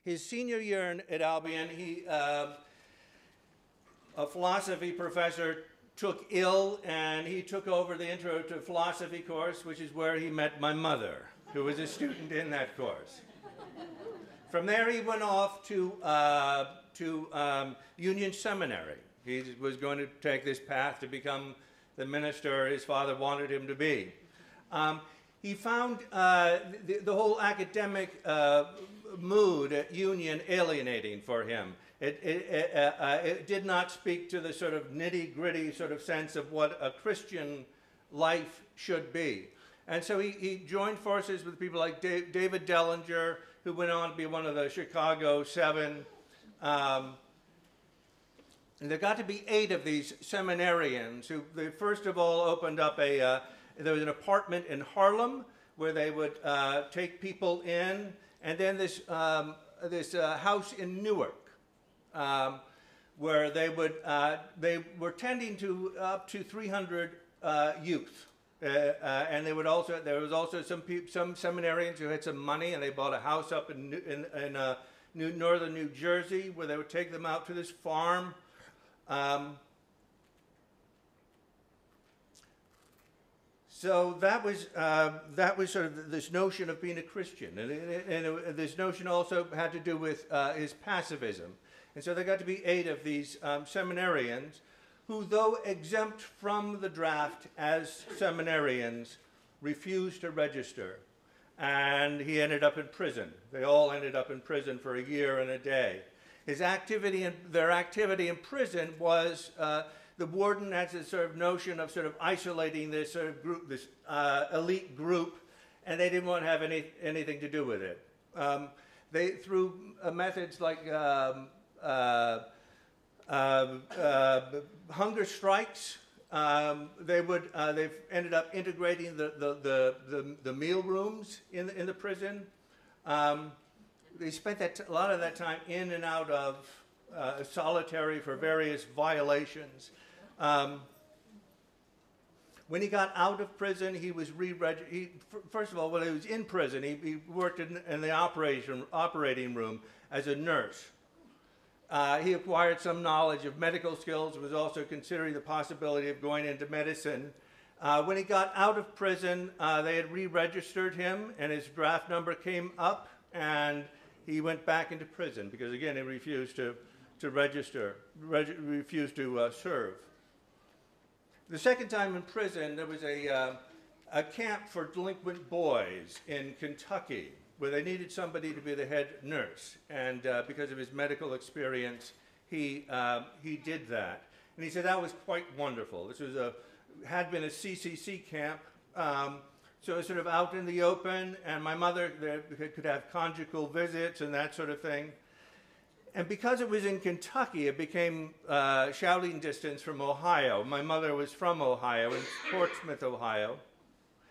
His senior year at Albion, a philosophy professor took ill, and he took over the intro to philosophy course, which is where he met my mother, who was a student in that course. From there, he went off to Union Seminary. He was going to take this path to become the minister his father wanted him to be. He found the whole academic mood at Union alienating for him. It did not speak to the sort of nitty-gritty sort of sense of what a Christian life should be. And so he joined forces with people like David Dellinger, who went on to be one of the Chicago Seven. And there got to be 8 of these seminarians who, they first of all opened up there was an apartment in Harlem where they would take people in, and then this house in Newark, where they were tending to up to 300 youth. And there was also some seminarians who had some money, and they bought a house up in northern New Jersey, where they would take them out to this farm. So that was sort of this notion of being a Christian, and this notion also had to do with his pacifism. And so there got to be 8 of these seminarians, who, though exempt from the draft as seminarians, refused to register. And he ended up in prison. They all ended up in prison for a year and a day. Their activity in prison was, the warden has this sort of notion of sort of isolating this sort of group, this elite group, and they didn't want to have anything to do with it. Through methods like hunger strikes, they've ended up integrating the meal rooms in the prison. They spent a lot of that time in and out of solitary for various violations. When he got out of prison, he was re-registered. First of all, when he was in prison, he worked in the operating room as a nurse. He acquired some knowledge of medical skills, was also considering the possibility of going into medicine. When he got out of prison, they had re-registered him, and his draft number came up, and he went back into prison because, again, he refused to register, refused to serve. The second time in prison, there was a camp for delinquent boys in Kentucky, where they needed somebody to be the head nurse, and because of his medical experience, he did that. And he said that was quite wonderful. This was had been a CCC camp, so it was sort of out in the open, and my mother could have conjugal visits and that sort of thing. And because it was in Kentucky, it became shouting distance from Ohio. My mother was from Ohio, in Portsmouth, Ohio.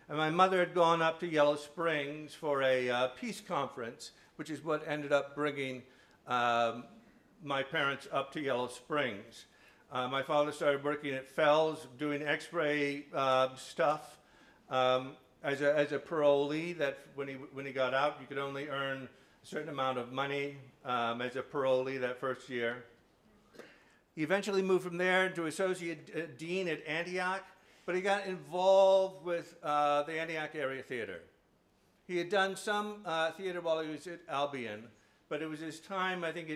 And my mother had gone up to Yellow Springs for a peace conference, which is what ended up bringing my parents up to Yellow Springs. My father started working at Fell's, doing X-ray stuff as a parolee. That when he got out, you could only earn a certain amount of money as a parolee that first year. He eventually moved from there to associate dean at Antioch, but he got involved with the Antioch Area Theater. He had done some theater while he was at Albion, but it was his time, I think,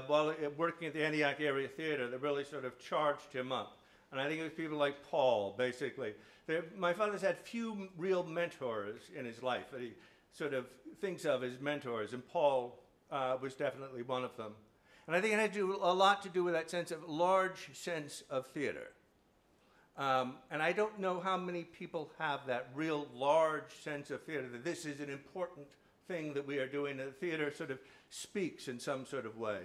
while working at the Antioch Area Theater that really sort of charged him up. And I think it was people like Paul, basically. My father's had few real mentors in his life that he sort of thinks of as mentors, and Paul was definitely one of them. And I think it had a lot to do with that large sense of theater. And I don't know how many people have that real large sense of theater, that this is an important thing that we are doing, that the theater sort of speaks in some sort of way.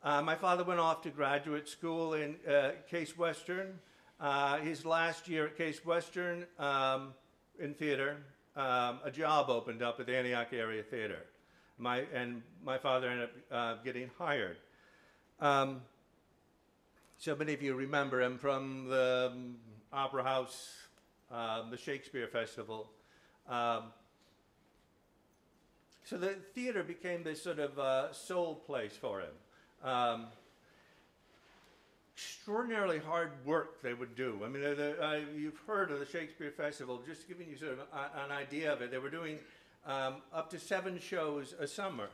My father went off to graduate school in Case Western. His last year at Case Western in theater, a job opened up at the Antioch Area Theater. My father ended up getting hired. So many of you remember him from the Opera House, the Shakespeare Festival. So the theater became this sort of soul place for him. Extraordinarily hard work they would do. I mean, you've heard of the Shakespeare Festival. Just giving you sort of an idea of it, they were doing up to 7 shows a summer.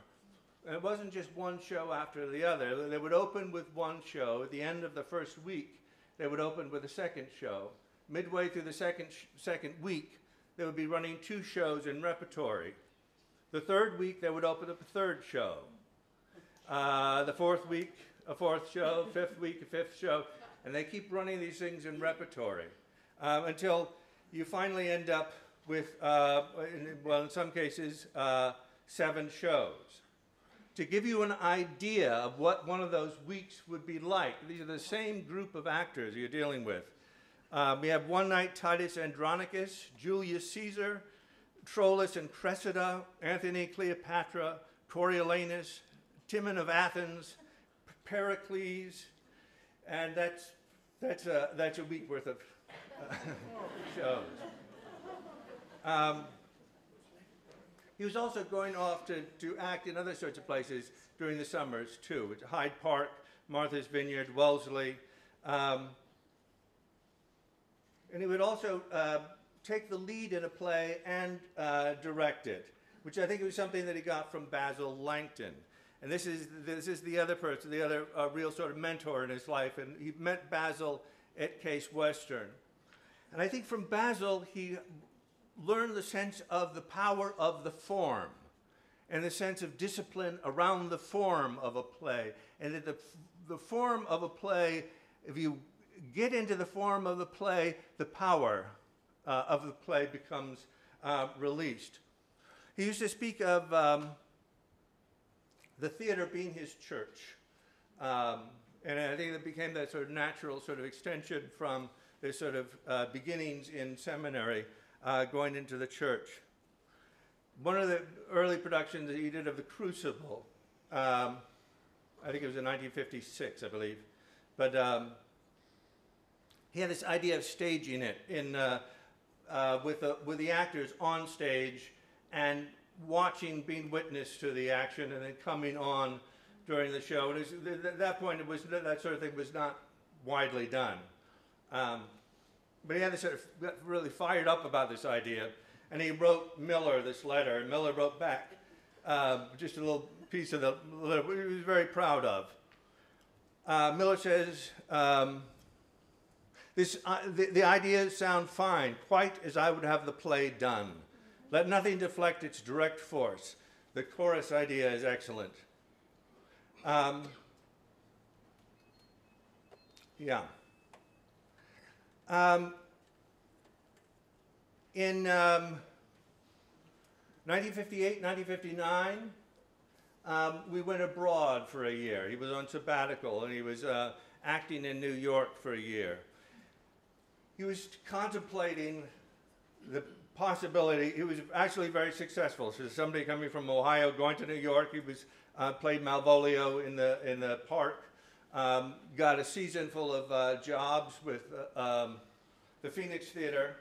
And it wasn't just one show after the other. They would open with one show. At the end of the first week, they would open with a second show. Midway through the second week, they would be running 2 shows in repertory. The third week, they would open up a 3rd show. The 4th week, a 4th show. 5th week, a 5th show. And they keep running these things in repertory until you finally end up with, in some cases, 7 shows. To give you an idea of what one of those weeks would be like, these are the same group of actors you're dealing with. We have One Night Titus Andronicus, Julius Caesar, Troilus and Cressida, Anthony Cleopatra, Coriolanus, Timon of Athens, Pericles, and that's a week worth of shows. He was also going off to act in other sorts of places during the summers too. Hyde Park, Martha's Vineyard, Wellesley. And he would also take the lead in a play and direct it, which I think was something that he got from Basil Langton. And this is the other person, the other real sort of mentor in his life. And he met Basil at Case Western. And I think from Basil, he learned the sense of the power of the form and the sense of discipline around the form of a play. And that the form of a play, if you get into the form of the play, the power of the play becomes released. He used to speak of the theater being his church. And I think it became that sort of natural sort of extension from his sort of beginnings in seminary going into the church. One of the early productions that he did of The Crucible, I think it was in 1956, I believe, but he had this idea of staging it with the actors on stage and watching, being witness to the action, and then coming on during the show. And at that point, that sort of thing was not widely done. But he had this sort of got really fired up about this idea, and he wrote Miller this letter, and Miller wrote back just a little piece of the letter he was very proud of. Miller says, the ideas sound fine, quite as I would have the play done. Let nothing deflect its direct force. The chorus idea is excellent. Yeah. In 1958, 1959, we went abroad for a year. He was on sabbatical, and he was acting in New York for a year. He was contemplating the possibility. He was actually very successful. So somebody coming from Ohio going to New York, he was played Malvolio in the park. Got a season full of jobs with the Phoenix Theater,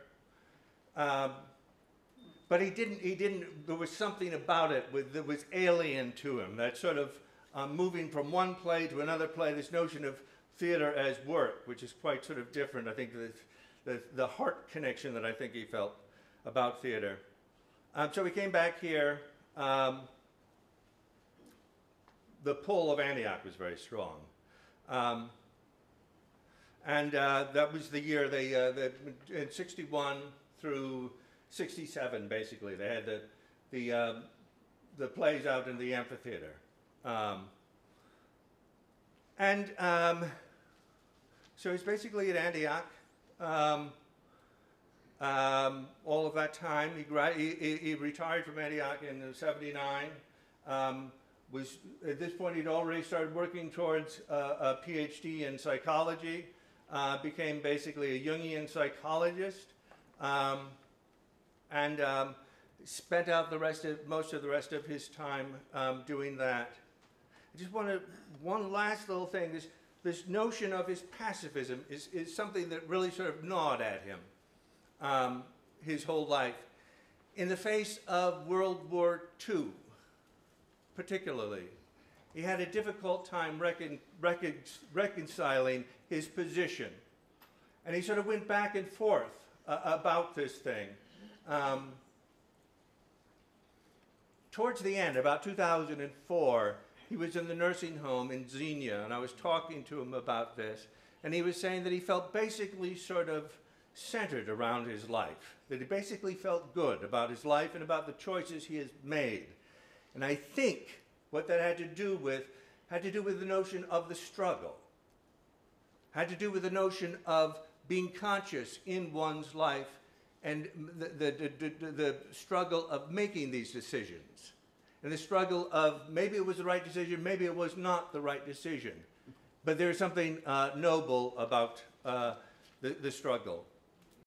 but he didn't. There was something about it that was alien to him. That sort of moving from one play to another play. This notion of theater as work, which is quite sort of different. I think the heart connection that I think he felt about theater. So we came back here. The pull of Antioch was very strong. And that was the year they in 61 through 67, basically. They had the plays out in the amphitheater. So he's basically at Antioch all of that time. He retired from Antioch in 79. At this point, he'd already started working towards a PhD in psychology, became basically a Jungian psychologist, and spent out most of the rest of his time doing that. I just want to, one last little thing, this notion of his pacifism is something that really sort of gnawed at him his whole life. In the face of World War II, particularly. He had a difficult time reconciling his position. And he sort of went back and forth about this thing. Towards the end, about 2004, he was in the nursing home in Xenia, and I was talking to him about this, and he was saying that he felt basically sort of centered around his life, that he basically felt good about his life and about the choices he has made. And I think what that had to do with the notion of the struggle, had to do with the notion of being conscious in one's life and the struggle of making these decisions, and the struggle of maybe it was the right decision, maybe it was not the right decision. But there's something noble about the struggle.